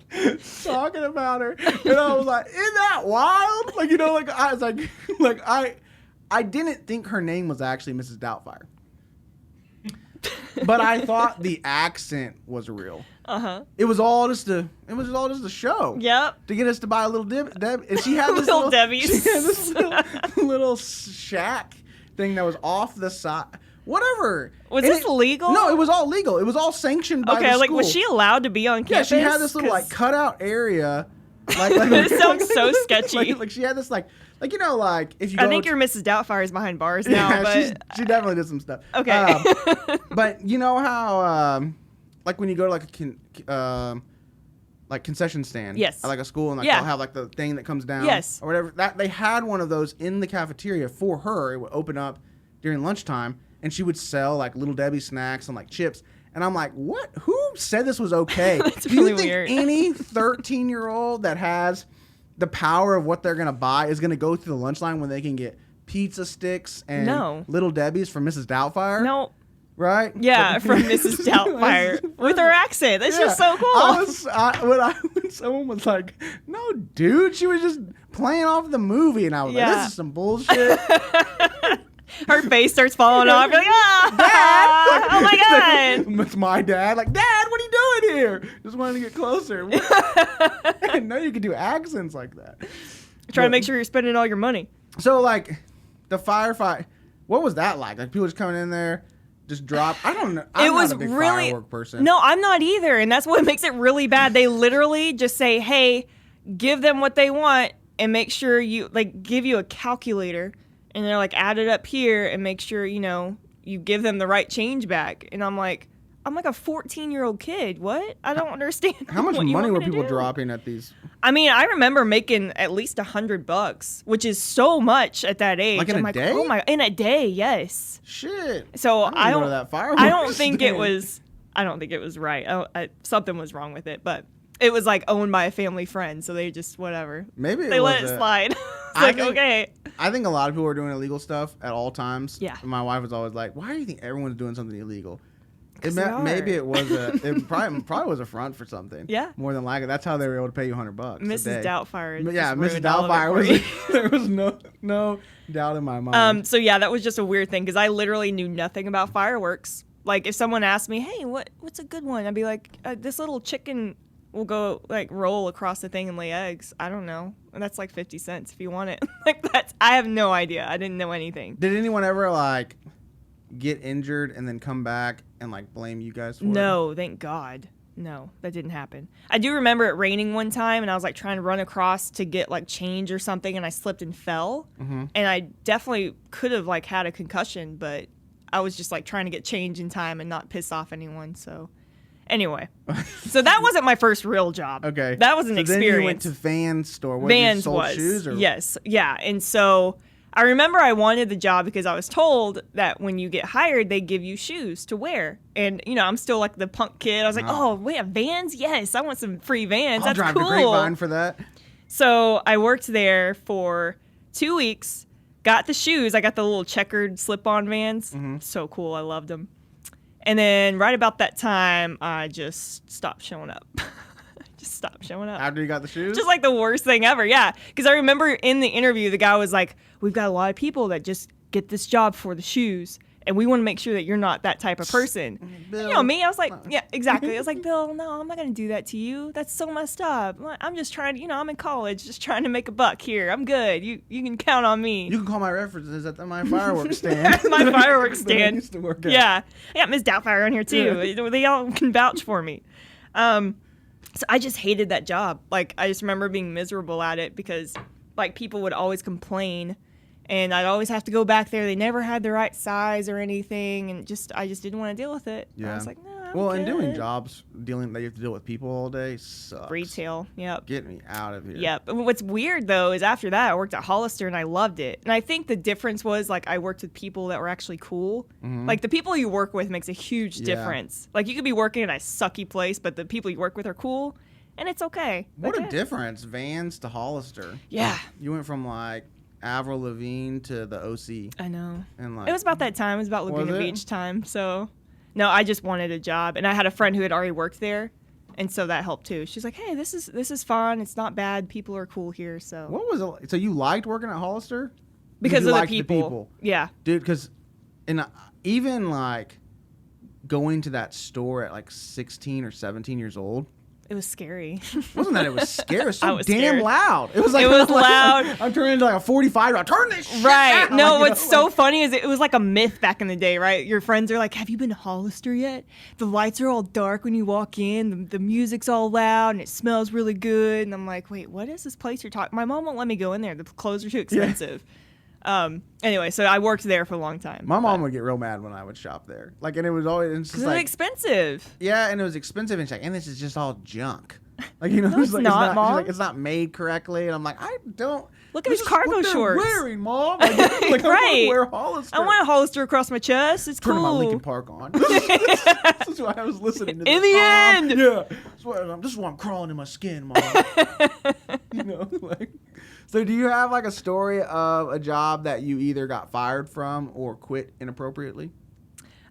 talking about her, and I was like, isn't that wild? Like I was like I didn't think her name was actually Mrs. Doubtfire. But I thought the accent was real. Uh-huh. It was all just a show. Yep. To get us to buy a little Deb, and she had this Little Debbie's. She had this little shack thing that was off the side. Whatever. Was And this legal? No, it was all legal. It was all sanctioned by the Okay, school. like was she allowed to be on Yeah, campus? she had this little like 'Cause- cutout area. Like This sounds so sketchy. Like she had this like if you. I go think to- your Mrs. Doubtfire is behind bars now, yeah, but she definitely did some stuff. okay. But you know how, like when you go to like concession stand, Yes. at like a school, and like Yeah. they'll have like the thing that comes down, Yes. or whatever. That they had one of those in the cafeteria for her. It would open up during lunchtime, and she would sell like Little Debbie snacks and like chips. And I'm like, what? Who said this was okay? That's Do you really think weird. any 13-year-old that has the power of what they're gonna buy is gonna go through the lunch line when they can get pizza sticks and No. Little Debbie's from Mrs. Doubtfire? No. right? Yeah, from Mrs. Doubtfire with her accent. That's just so cool. When someone was like, "No, dude," she was just playing off the movie, and I was like, "This is some bullshit." Her face starts falling off. You're like, Dad! oh my god! It's my dad. Like, Dad, what are you doing here? Just wanted to get closer. I didn't know you could do accents like that. Trying to make sure you're spending all your money. So, like, the firefight, what was that like? Like, people just coming in there, just drop. I don't know. I'm not a big firework person. No, I'm not either, and that's what makes it really bad. They literally just say, "Hey, give them what they want, and make sure you give you a calculator." And they're like, add it up here and make sure, you give them the right change back. And I'm like a 14-year-old kid. What? I don't understand. How much money were people dropping at these? I mean, I remember making at least $100, which is so much at that age. Like in a day? Oh my, in a day, yes. Shit. So I don't. Go to that fireworks I don't think stand. it was. I don't think it was right. Something was wrong with it, but it was like owned by a family friend, so they just whatever. Maybe they let it slide. It's like, okay. I think a lot of people are doing illegal stuff at all times. Yeah. My wife was always like, "Why do you think everyone's doing something illegal?" Maybe it was it probably was a front for something. Yeah. More than likely, that's how they were able to pay you $100. Mrs. Doubtfire. Yeah, just Mrs. ruined all of it Doubtfire for was. you. There was no doubt in my mind. So yeah, that was just a weird thing because I literally knew nothing about fireworks. Like if someone asked me, "Hey, what's a good one?" I'd be like, "This little chicken will go roll across the thing and lay eggs." I don't know. And that's like 50 cents if you want it. I have no idea. I didn't know anything. Did anyone ever get injured and then come back and blame you guys for it? No, thank God. No, that didn't happen. I do remember it raining one time and I was trying to run across to get change or something and I slipped and fell. Mm-hmm. And I definitely could have had a concussion, but I was just trying to get change in time and not piss off anyone. So anyway, so that wasn't my first real job. Okay. That was an experience. Then you went to Vans store. Vans sold was. Shoes or? Yes. Yeah. And so I remember I wanted the job because I was told that when you get hired, they give you shoes to wear. And, I'm still the punk kid. I was like, oh, wait, Vans? Yes, I want some free Vans. I'll That's drive cool. the Grapevine for that. So I worked there for 2 weeks, got the shoes. I got the little checkered slip-on Vans. Mm-hmm. So cool. I loved them. And then right about that time, I just stopped showing up. Stop showing up. After you got the shoes? Just the worst thing ever, yeah. Because I remember in the interview, the guy was like, "We've got a lot of people that just get this job for the shoes, and we want to make sure that you're not that type of person." Bill, me, I was like, yeah, exactly. I was like, "Bill, no, I'm not going to do that to you. That's so messed up. I'm just trying to, I'm in college, just trying to make a buck here. I'm good. You can count on me." You can call my references at my fireworks stand. My fireworks stand. That I used to work at. Yeah. I got Miss Doubtfire on here, too. Yeah. They all can vouch for me. So I just hated that job. I just remember being miserable at it because, people would always complain, and I'd always have to go back there. They never had the right size or anything, and I just didn't want to deal with it. Yeah. I was like, no, I'm Well, good. and doing jobs that you have to deal with people all day sucks. Retail, yep. Get me out of here. Yep. What's weird, though, is after that, I worked at Hollister, and I loved it. And I think the difference was, I worked with people that were actually cool. Mm-hmm. The people you work with makes a huge difference. You could be working in a sucky place, but the people you work with are cool. And it's okay. What a difference, Vans to Hollister. Yeah. You went from Avril Lavigne to the OC. I know. And it was about that time. It was about Laguna Beach time. So, no, I just wanted a job, and I had a friend who had already worked there, and so that helped too. She's like, "Hey, this is fun. It's not bad. People are cool here." So. What was it? So you liked working at Hollister? Because you of liked the people. Yeah. Dude, because even going to that store at 16 or 17 years old. It was scary. Wasn't that it was scary? It was so damn scared. loud. It was it was loud. I'm turning into a 45. Turn this shit right. down. No, what's so funny is it was a myth back in the day, right? Your friends are like, "Have you been to Hollister yet? The lights are all dark when you walk in. The music's all loud and it smells really good." And I'm like, "Wait, what is this place you're talking?" My mom won't let me go in there. The clothes are too expensive. Yeah. Anyway, so I worked there for a long time. My mom would get real mad when I would shop there. And it was always because it was expensive. Yeah, and it was expensive, and she's like, "And this is just all junk." No, it's not, Mom. It's not made correctly, and I'm like, I don't. Look at his cargo shorts. Wearing, Mom. Right. I want to wear Hollister. I want a Hollister across my chest. It's Turning cool. my Linkin Park on. This is why I was listening to this. In the end. Yeah. This is why I'm crawling in my skin, Mom. So do you have a story of a job that you either got fired from or quit inappropriately?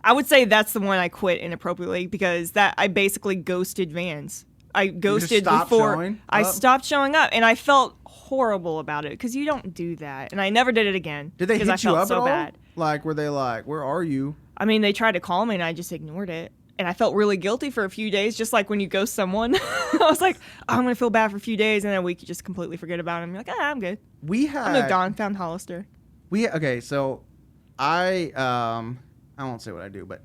I would say that's the one I quit inappropriately because I basically ghosted Vans. I ghosted before I stopped showing up, and I felt horrible about it because you don't do that. And I never did it again. Did they hit you up so at all? Bad. Like, were they like, where are you? I mean, they tried to call me, and I just ignored it. And I felt really guilty for a few days, just like when you ghost someone. I was like, I'm going to feel bad for a few days, and then a week you just completely forget about them. You're like, I'm good. I moved on, found Hollister. Okay, so I won't say what I do, but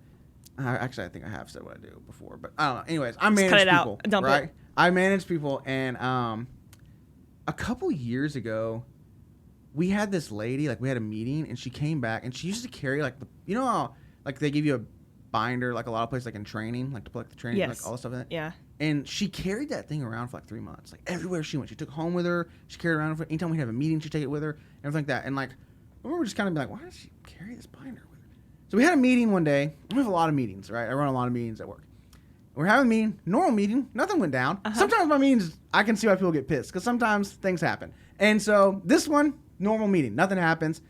actually I think I have said what I do before, but I don't know. Anyways, I manage cut it people, out. Dump right? it. I manage people, and a couple years ago, we had this lady, like we had a meeting, and she came back, and she used to carry like how like they give you a binder, like a lot of places, like in training, like to put like the training, like all the stuff in it. Yeah. And she carried that thing around for like 3 months, like everywhere she went. She took it home with her. She carried it around for anytime we have a meeting. She'd take it with her, everything like that. And like, we were just kind of like, why does she carry this binder with her? So we had a meeting one day. We have a lot of meetings, right? I run a lot of meetings at work. We're having a meeting, normal meeting, nothing went down. Sometimes my meetings, I can see why people get pissed because sometimes things happen. And so this one, normal meeting, nothing happens.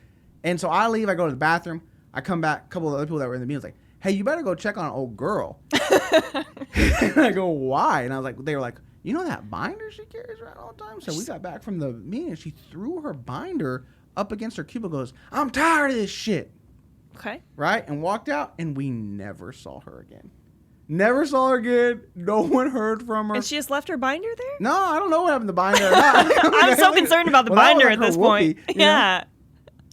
And so I leave, I go to the bathroom, I come back, a couple of other people that were in the meeting was like, hey, you better go check on an old girl. And I go, why? And I was like, they were like, you know that binder she carries around all the time? So we got back from the meeting and she threw her binder up against her cubicle, goes, I'm tired of this shit. Okay. Right? And walked out, and we never saw her again. Never saw her again. No one heard from her. And she just left her binder there? No, I don't know what happened to the binder. I'm so concerned about the binder at this point. Yeah.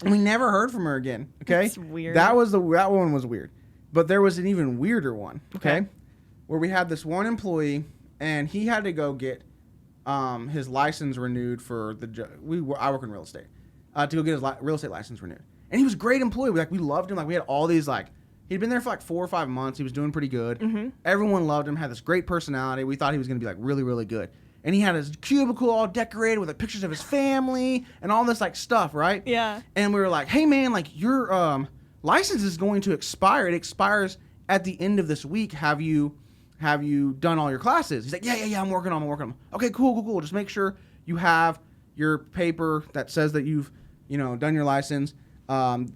We never heard from her again. Okay. That's weird. That one was weird. But there was an even weirder one. Okay. Where we had this one employee, and he had to go get his license renewed for I work in real estate. To go get his real estate license renewed. And he was a great employee. We loved him. Like, we had all these, like, he'd been there for like 4 or 5 months. He was doing pretty good. Mm-hmm. Everyone loved him, had this great personality. We thought he was going to be like really, really good. And he had his cubicle all decorated with like pictures of his family and all this like stuff, right? Yeah. And we were like, hey man, like your license is going to expire. It expires at the end of this week. Have you done all your classes? He's like, yeah, I'm working on them. Okay, cool. Just make sure you have your paper that says that you've, done your license.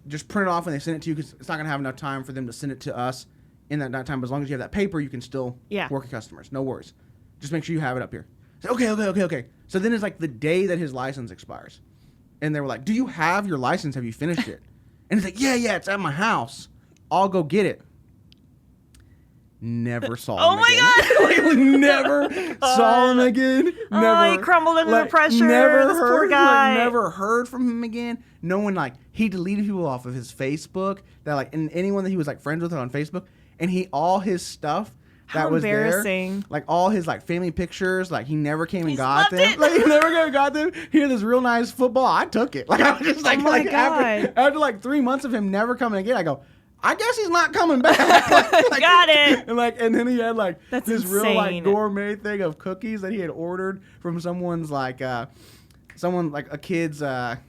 Just print it off when they send it to you because it's not going to have enough time for them to send it to us in that time. But as long as you have that paper, you can still work with customers. No worries. Just make sure you have it up here. So, okay. So then it's like the day that his license expires. And they were like, do you have your license? Have you finished it? And he's like, yeah, it's at my house. I'll go get it. Never saw him again. God. Never saw him again. Never. He crumbled under the pressure. This poor guy. Never heard from him again. No one, he deleted people off of his Facebook, and anyone that he was, friends with on Facebook. And all his stuff that was there, all his, family pictures, he never came and got them. He never came and got them. He had this real nice football. I took it. I was just after 3 months of him never coming again, I go, I guess he's not coming back. Got it. And then he had That's this insane. real gourmet thing of cookies that he had ordered from someone's a kid's a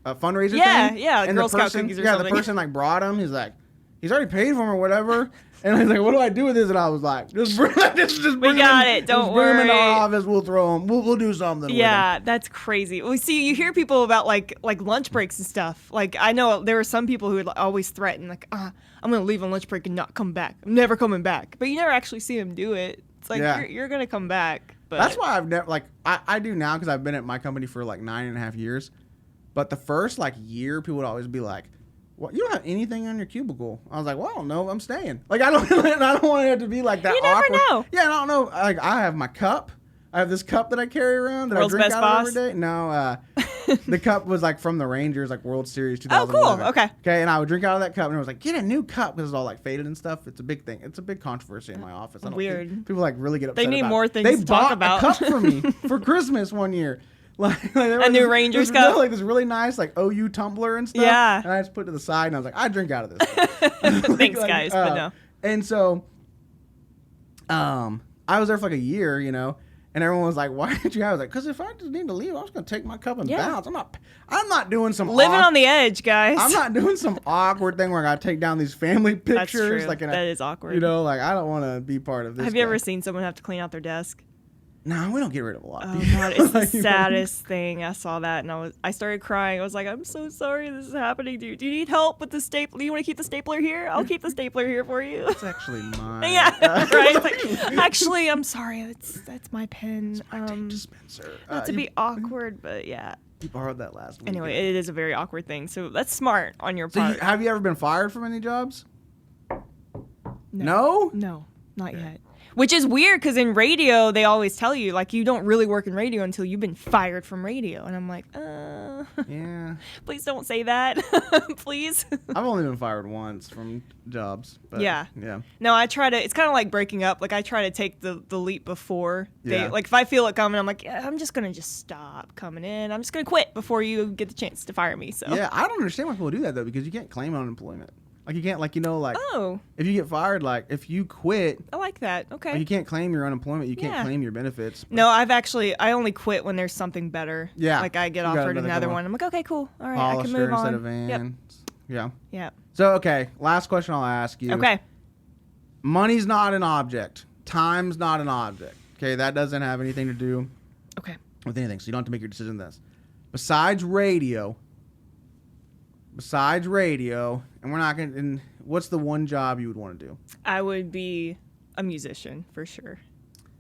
fundraiser thing. Yeah, and Girl Scout cookies or something. The person brought him. He's like, he's already paid for them or whatever. And he's like, what do I do with this? And I was like, just bring we got it. Don't worry. Bring him in the office. We'll throw him. We'll do something. Yeah, that's crazy. Well, see, you hear people about like lunch breaks and stuff. I know there were some people who would always threaten, I'm going to leave on lunch break and not come back. I'm never coming back. But you never actually see them do it. It's you're going to come back. But that's why I've never I do now because I've been at my company for 9.5 years. But the first year, people would always be like, "What? You don't have anything on your cubicle?" I was like, "Well, I don't know. I'm staying." I don't want it to be that you awkward. Never know. Yeah, I don't know. I have my cup. I have this cup that I carry around that World's I drink Best out Boss? of every day. No, the cup was from the Rangers, World Series 2011. Oh, cool. Okay. Okay, and I would drink out of that cup, and I was like, "Get a new cup," because it's all faded and stuff. It's a big thing. It's a big controversy in my office. Weird. People really get upset. They need about more it. things to talk about. They bought a cup for me for Christmas one year. A new Rangers cup? This really nice OU tumbler and stuff. Yeah. And I just put it to the side, and I was like, I drink out of this. Thanks, guys, but no. And so, I was there for a year, and everyone was like, "Why did you have?" I was like, "Because if I just need to leave, I was going to take my cup and bounce. I'm not doing some living on the edge, guys. I'm not doing some awkward thing where I got to take down these family pictures. That's true. That is awkward. I don't want to be part of this. Have you ever seen someone have to clean out their desk? No, we don't get rid of a lot of Oh people. God, it's the saddest thing. I saw that and I started crying. I was like, I'm so sorry this is happening to you. Do you need help with the staple? Do you want to keep the stapler here? I'll keep the stapler here for you. It's actually mine. Yeah, right. Like, actually, I'm sorry. That's my pen. My tape dispenser. Not to be awkward, but yeah. You borrowed that last week. Anyway, it is a very awkward thing. So that's smart on your So part. have you ever been fired from any jobs? No? No, not yet. Which is weird because in radio, they always tell you, like, you don't really work in radio until you've been fired from radio. And I'm like, Yeah. please don't say that. Please. I've only been fired once from jobs. But Yeah. Yeah. No, I try to, it's kind of like breaking up. Like, I try to take the leap before Yeah. like, if I feel it coming, I'm like, yeah, I'm just going to just stop coming in. I'm just going to quit before you get the chance to fire me. So, Yeah, I don't understand why people do that, though, because you can't claim unemployment. Like, you can't, like, Oh, if you get fired, like, if you quit, I like that. Okay. like, you can't claim your unemployment. You can't Yeah. claim your benefits. No, I only quit when there's something better. Yeah. Like I get You got offered another another good one. I'm like, okay, cool. All right, I can Hollister move on. instead of Van. Yep. Yeah. Yep. So, okay, last question I'll ask you. Okay. Money's not an object. Time's not an object. Okay, that doesn't have anything to do Okay. with anything, so you don't have to make your decision on this. Besides radio, and we're not going to, what's the one job you would want to do? I would be a musician for sure.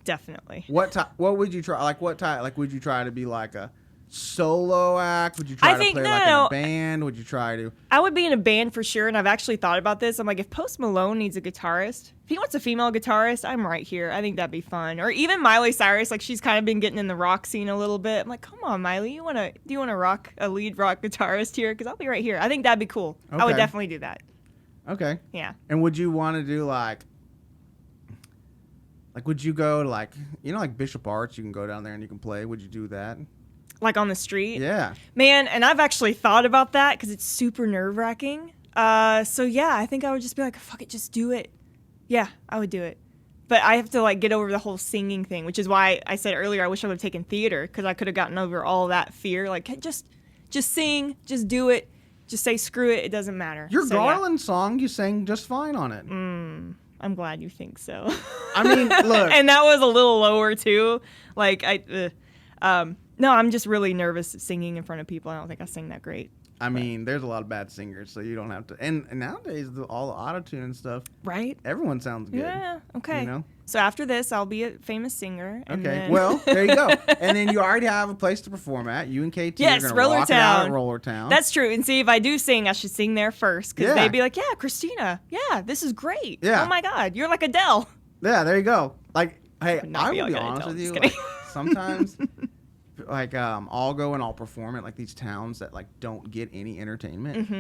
Definitely. What would you try? Like, what type? Like, would you try to be like a solo act? Would you try to play like in a band? Would you try to? I would be in a band for sure, and I've actually thought about this. I'm like, if Post Malone needs a guitarist, if he wants a female guitarist, I'm right here. I think that'd be fun. Or even Miley Cyrus, like she's kind of been getting in the rock scene a little bit. I'm like, come on, Miley, do you want a lead rock guitarist here? Because I'll be right here. I think that'd be cool. I would Okay. definitely do that. Okay. Yeah. And would you want to do like, would you go to like Bishop Arts? You can go down there and you can play. Would you do that? Like on the street? Yeah. Man, and I've actually thought about that because it's super nerve-wracking. So yeah, I think I would just be like, fuck it, just do it. Yeah, I would do it. But I have to like get over the whole singing thing, which is why I said earlier I wish I would have taken theater because I could have gotten over all that fear. Like, just sing, just do it, just say screw it, it doesn't matter. Your So, yeah. Garland song, you sang just fine on it. I'm glad you think so. I mean, look. And that was a little lower too. Like no, I'm just really nervous singing in front of people. I don't think I sing that great. I mean, there's a lot of bad singers, so you don't have to. And nowadays, all the auto-tune and stuff, Right? everyone sounds good. Yeah. Okay. You know? So after this, I'll be a famous singer. And Okay. then... Well, there you go. And then you already have a place to perform at. You and KT Yes, are going to rock it out at Rollertown. Rollertown. That's true. And see, if I do sing, I should sing there first because Yeah. they'd be like, "Yeah, Krystina. Yeah, this is great. Yeah. Oh my God, you're like Adele." Yeah, there you go. Like, hey, Would not I be will be like honest Adele, with you. just Like, kidding. sometimes, like, I'll go and I'll perform at like these towns that like don't get any entertainment, Mm-hmm.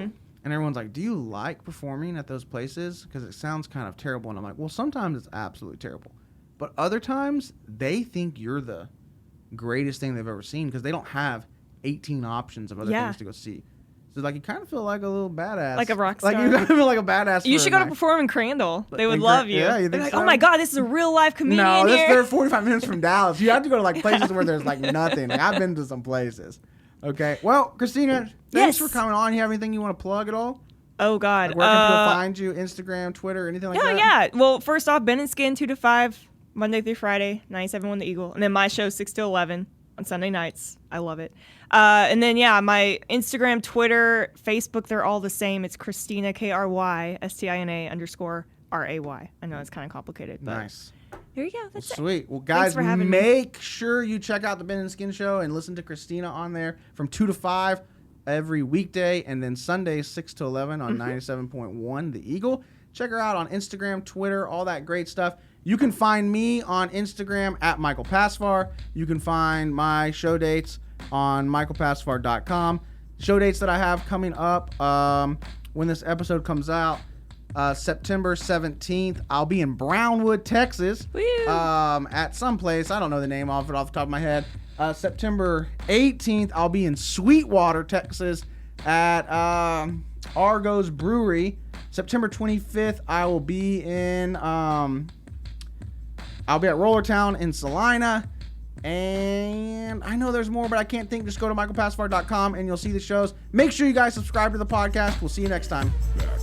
and everyone's like, "Do you like performing at those places? Because it sounds kind of terrible." And I'm like, "Well, sometimes it's absolutely terrible, but other times they think you're the greatest thing they've ever seen because they don't have 18 options of other Yeah. things to go see." So like you kind of feel like a little badass, Like a rock Like you star. kind of feel like a badass. You for should a go to night. perform in Crandall. They would In love Cran- you. yeah, you They're think like, so? "Oh my God, this is a real live comedian No, here." they're 45 minutes from Dallas. You have to go to like places where there's like nothing. Like I've been to some places. Okay. Well, Krystina, thanks Yes. for coming on. You have anything you want to plug at all? Oh God. Like, where can people find you? Instagram, Twitter, anything like that? Yeah. Well, first off, Ben and Skin 2 to 5, Monday through Friday, 97.1 The Eagle, and then my show 6 to 11 on Sunday nights. I love it. And then my Instagram, Twitter, Facebook, they're all the same. It's Krystina KRYSTINA_RAY. I know it's kind of complicated, but Nice. there you go. That's it. Sweet. Well, guys, for having me. make sure you check out the Ben and Skin Show and listen to Krystina on there from 2 to 5 every weekday, and then Sundays 6 to 11 on 97.1 The Eagle. Check her out on Instagram, Twitter, all that great stuff. You can find me on Instagram at Michael Pasvar. You can find my show dates on michaelpasvar.com. Show dates that I have coming up when this episode comes out. September 17th, I'll be in Brownwood, Texas. Woo. At some place. I don't know the name off the top of my head. September 18th, I'll be in Sweetwater, Texas at Argo's Brewery. September 25th, I will be in I'll be at Rollertown in Salina. And I know there's more, but I can't think. Just go to michaelpasvar.com and you'll see the shows. Make sure you guys subscribe to the podcast. We'll see you next time. Back